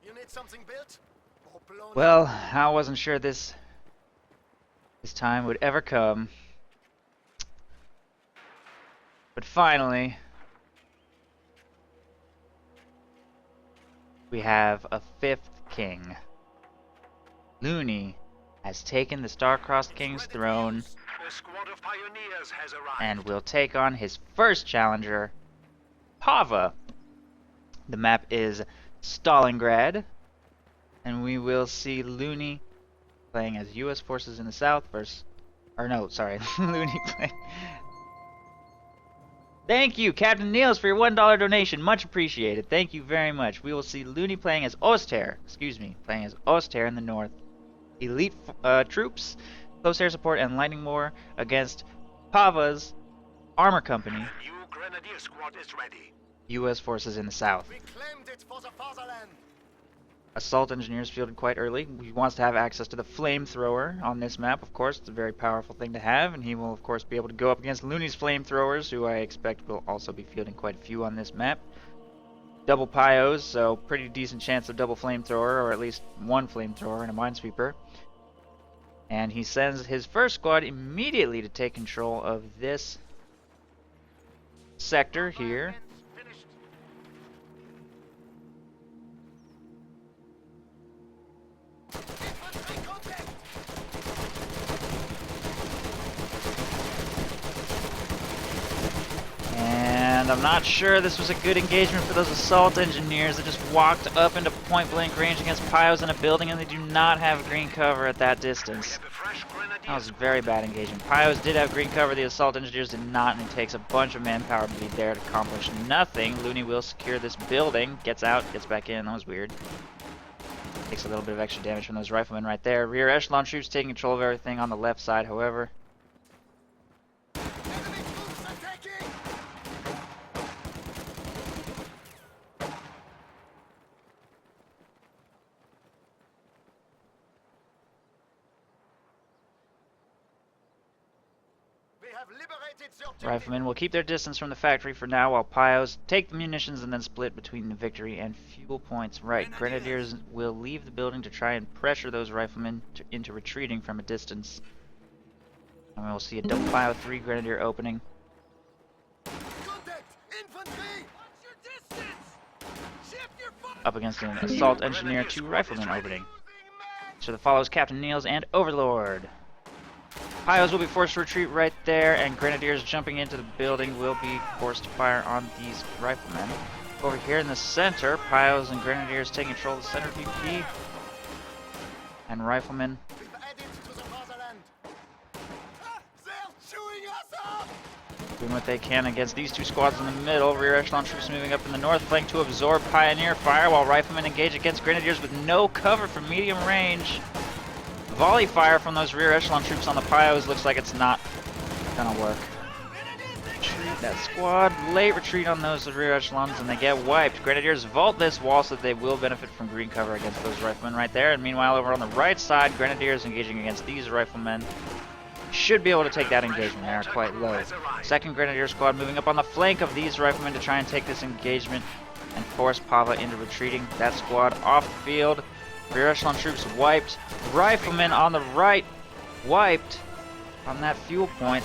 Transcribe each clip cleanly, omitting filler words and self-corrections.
You need something built or blown Well, up? I wasn't sure this time would ever come, but finally we have a fifth king. Looney has taken the Star-Crossed King's throne A squad of pioneers has arrived. and will take on his first challenger, Pava. The map is Stalingrad, and we will see Looney playing as U.S. forces in the south versus... Or no, sorry, Looney playing... Thank you, Captain Niels, for your $1 donation. Much appreciated. Thank you very much. We will see Looney playing as Oster. Playing as Oster in the north. Elite troops, close air support, and lightning war against Pava's armor company. New grenadier squad is ready. U.S. forces in the south. We claimed it for the fatherland. Assault engineers fielded quite early. He wants to have access to the flamethrower on this map, of course. It's a very powerful thing to have, and he will, of course, be able to go up against Looney's flamethrowers, who I expect will also be fielding quite a few on this map. Double Pios, so pretty decent chance of double flamethrower, or at least one flamethrower and a minesweeper. And he sends his first squad immediately to take control of this sector here. And I'm not sure this was a good engagement for those assault engineers that just walked up into point-blank range against Pios in a building, and they do not have green cover at that distance. That was a very bad engagement. Pios did have green cover, the assault engineers did not, and it takes a bunch of manpower to be there to accomplish nothing. Looney will secure this building, gets out, gets back in, that was weird. Takes a little bit of extra damage from those riflemen right there. Rear echelon troops taking control of everything on the left side, however. Riflemen will keep their distance from the factory for now, while Pios take the munitions and then split between the victory and fuel points. Right, Grenadiers will leave the building to try and pressure those riflemen into retreating from a distance. And we'll see a double Pio 3 Grenadier opening. Up against an Assault Engineer 2 Rifleman opening. So that follows Captain Niels and Overlord. Pios will be forced to retreat right there, and Grenadiers jumping into the building will be forced to fire on these riflemen. Over here in the center, Pios and Grenadiers take control of the center VP. And riflemen doing what they can against these two squads in the middle. Rear echelon troops moving up in the north flank to absorb Pioneer fire, while riflemen engage against Grenadiers with no cover from medium range. Volley fire from those rear echelon troops on the Pios looks like it's not gonna work. Retreat that squad, late retreat on those rear echelons, and they get wiped. Grenadiers vault this wall so that they will benefit from green cover against those riflemen right there. And meanwhile, over on the right side, Grenadiers engaging against these riflemen should be able to take that engagement. They are quite low. Second Grenadier squad moving up on the flank of these riflemen to try and take this engagement and force Pava into retreating. That squad off the field. Rear echelon troops wiped. Riflemen on the right wiped on that fuel point.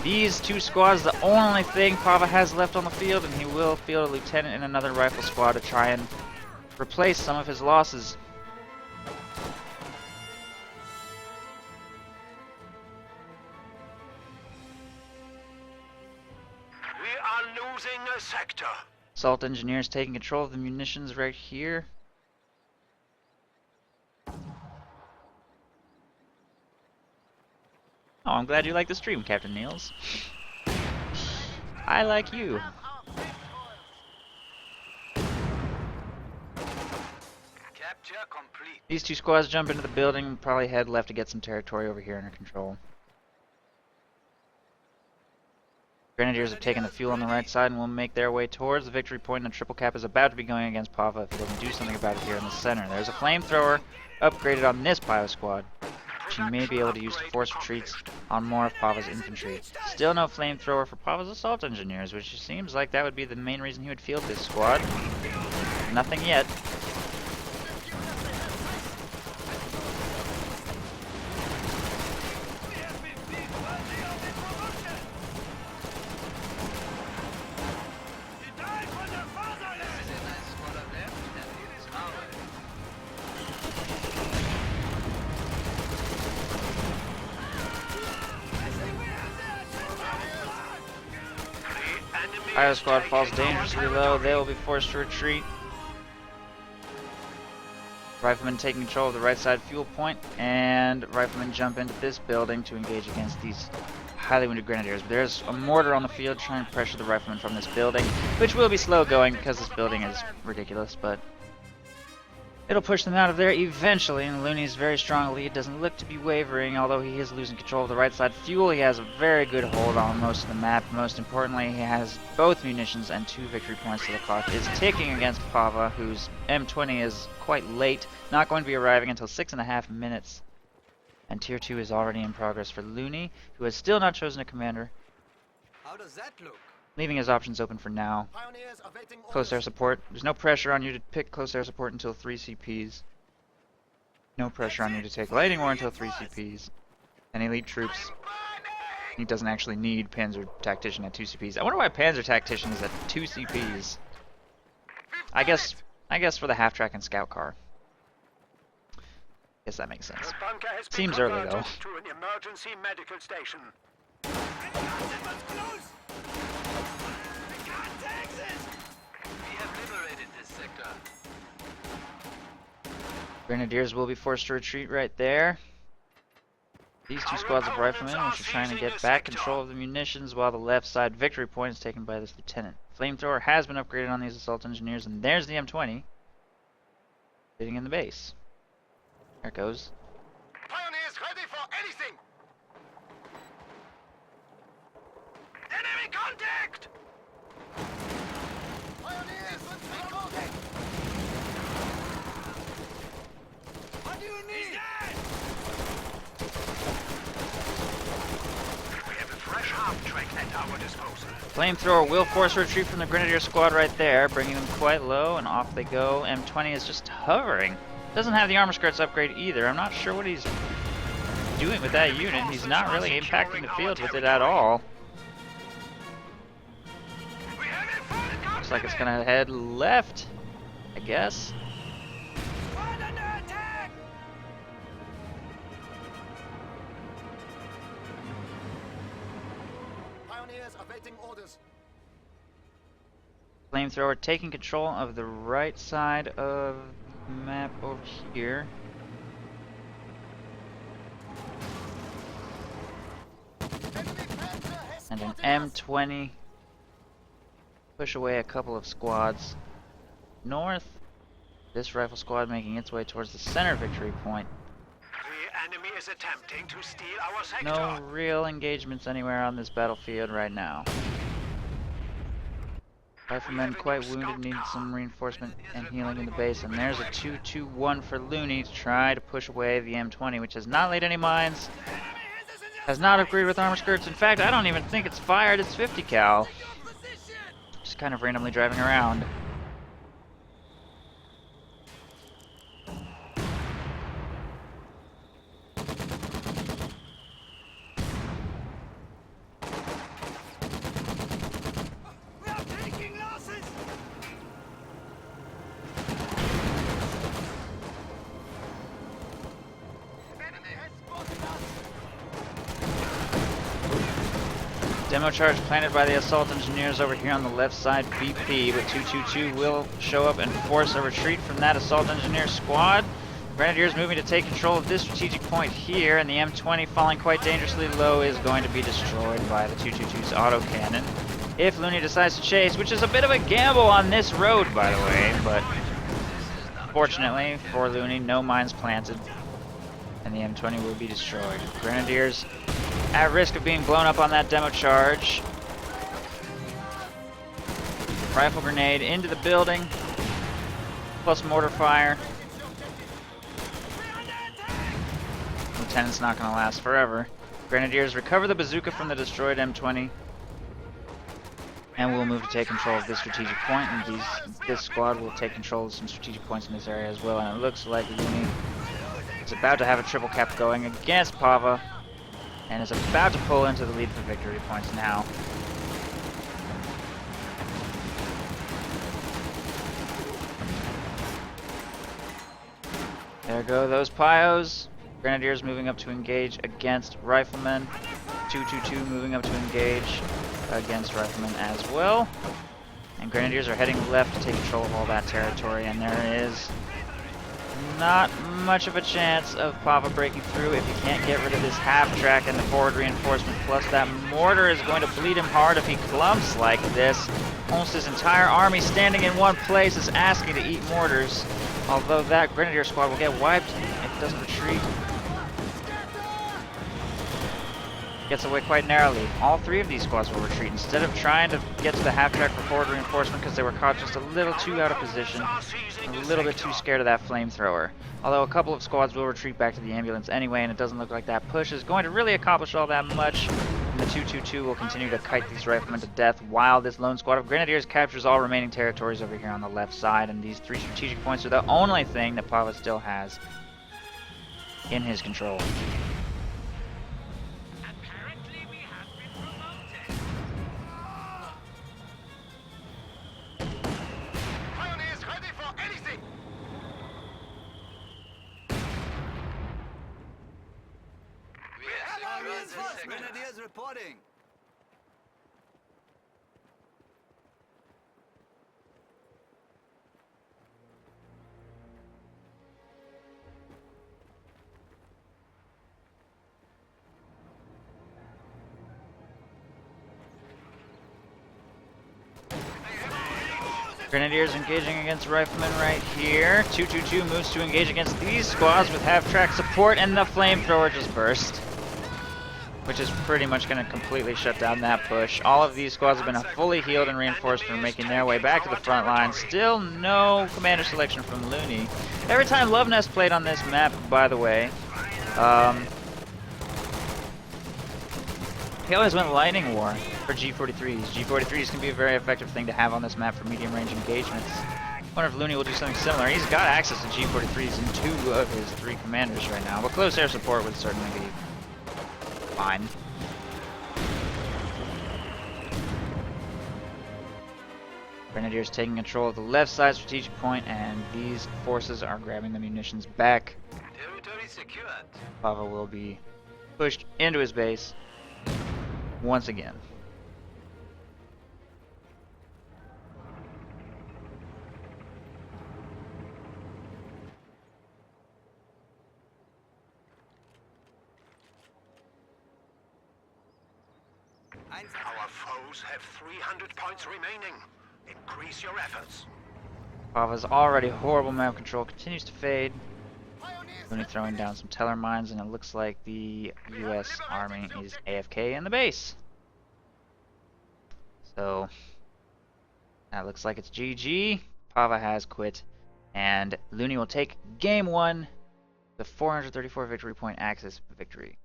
These two squads, the only thing Pava has left on the field, and he will field a lieutenant and another rifle squad to try and replace some of his losses. We are losing a sector. Assault engineers taking control of the munitions right here. Oh, I'm glad you like the stream, Captain Niels. I like you. Capture complete. These two squads jump into the building, probably head left to get some territory over here under control. Grenadiers have taken the fuel on the right side and will make their way towards the victory point, and a triple cap is about to be going against Pava if he doesn't do something about it here in the center. There's a flamethrower upgraded on this Pio squad, which he may be able to use to force retreats on more of Pava's infantry. Still no flamethrower for Pava's assault engineers, which seems like that would be the main reason he would field this squad. Nothing yet. Pava squad falls dangerously low. They will be forced to retreat. Riflemen taking control of the right side fuel point, and riflemen jump into this building to engage against these highly wounded grenadiers. But there's a mortar on the field trying to pressure the riflemen from this building, which will be slow going because this building is ridiculous, but it'll push them out of there eventually, and Looney's very strong lead doesn't look to be wavering, although he is losing control of the right side fuel. He has a very good hold on most of the map. Most importantly, he has both munitions and 2 victory points, so the clock is ticking against Pava, whose M20 is quite late, not going to be arriving until 6.5 minutes. And Tier 2 is already in progress for Looney, who has still not chosen a commander, How does that look? leaving his options open for now. Pioneers awaiting Close air orders. support. There's no pressure on you to pick close air support until 3 CPs. No pressure on you to take lighting war until 3 CPs. And elite troops. He doesn't actually need Panzer Tactician at 2 CPs. I wonder why Panzer Tactician is at 2 CPs. I guess for the half-track and scout car. Guess that makes sense. The bunker has been Seems early, converted though. to an emergency medical station. We have liberated this sector. Grenadiers will be forced to retreat right there. These 2 squads of riflemen, which are trying to get back control of the munitions, while the left side victory point is taken by this lieutenant. Flamethrower has been upgraded on these assault engineers, and there's the M20 sitting in the base. There it goes. Pioneers ready for anything! Enemy contact! Pioneers, take contact! What do you need? He's dead! We have a fresh half-track at our disposal. Flamethrower will force a retreat from the Grenadier squad right there, bringing them quite low, and off they go. M20 is just hovering. Doesn't have the armor skirts upgrade either. I'm not sure what he's doing with that unit. He's not really impacting the field with it at all. Looks like it's gonna head left, I guess. Pioneers awaiting orders. Flamethrower taking control of the right side of the map over here. And an M20 push away a couple of squads north. This rifle squad making its way towards the center victory point. The enemy is attempting to steal our sector. No real engagements anywhere on this battlefield right now. Riflemen quite wounded, needed some reinforcement and healing in the base, and there's a 2-2-1 for Looney to try to push away the M20, which has not laid any mines, has not upgraded with armor skirts. In fact, I don't even think it's fired, it's 50 cal. Just kind of randomly driving around. Demo charge planted by the assault engineers over here on the left side BP, but 222 will show up and force a retreat from that assault engineer squad. Grenadiers moving to take control of this strategic point here, and the M20 falling quite dangerously low is going to be destroyed by the 222's autocannon. If Looney decides to chase, which is a bit of a gamble on this road, by the way, but fortunately for Looney, no mines planted, and the M20 will be destroyed. Grenadiers at risk of being blown up on that demo charge. Rifle grenade into the building, plus mortar fire. Lieutenant's not going to last forever. Grenadiers recover the bazooka from the destroyed M20, and we'll move to take control of this strategic point, and this squad will take control of some strategic points in this area as well, and it looks like Looney is about to have a triple cap going against Pava, and is about to pull into the lead for victory points now. There go those Pios. Grenadiers moving up to engage against Riflemen. 222 moving up to engage. against Riflemen as well. And Grenadiers are heading left to take control of all that territory, and there is not much of a chance of Pava breaking through if he can't get rid of this half-track and the forward reinforcement, plus that mortar is going to bleed him hard if he clumps like this. Almost his entire army standing in one place is asking to eat mortars, although that Grenadier squad will get wiped if it doesn't retreat. Gets away quite narrowly. All three of these squads will retreat instead of trying to get to the half-track for forward reinforcement because they were caught just a little too out of position, a little bit too scared of that flamethrower. Although a couple of squads will retreat back to the ambulance anyway, and it doesn't look like that push is going to really accomplish all that much. And the 222 will continue to kite these riflemen to death while this lone squad of Grenadiers captures all remaining territories over here on the left side, and these 3 strategic points are the only thing that Pava still has in his control. Grenadiers reporting. Grenadiers engaging against Riflemen right here. 222 moves to engage against these squads with half-track support, and the flamethrower just burst, which is pretty much going to completely shut down that push. All of these squads have been fully healed and reinforced and are making their way back to the front line. Still no commander selection from Looney. Every time Love Nest played on this map, by the way, he always went Lightning War for G43s. G43s can be a very effective thing to have on this map for medium range engagements. I wonder if Looney will do something similar. He's got access to G43s in 2 of his 3 commanders right now, but close air support would certainly be fine. Grenadiers taking control of the left side strategic point, and these forces are grabbing the munitions back. Territory secured. Pava will be pushed into his base once again. Our foes have 300 points remaining. Increase your efforts. Pava's already horrible map control continues to fade. Looney throwing down some teller mines, and it looks like the US Army is AFK in the base. So that looks like it's GG. Pava has quit, and Looney will take game 1, the 434 victory point Axis victory.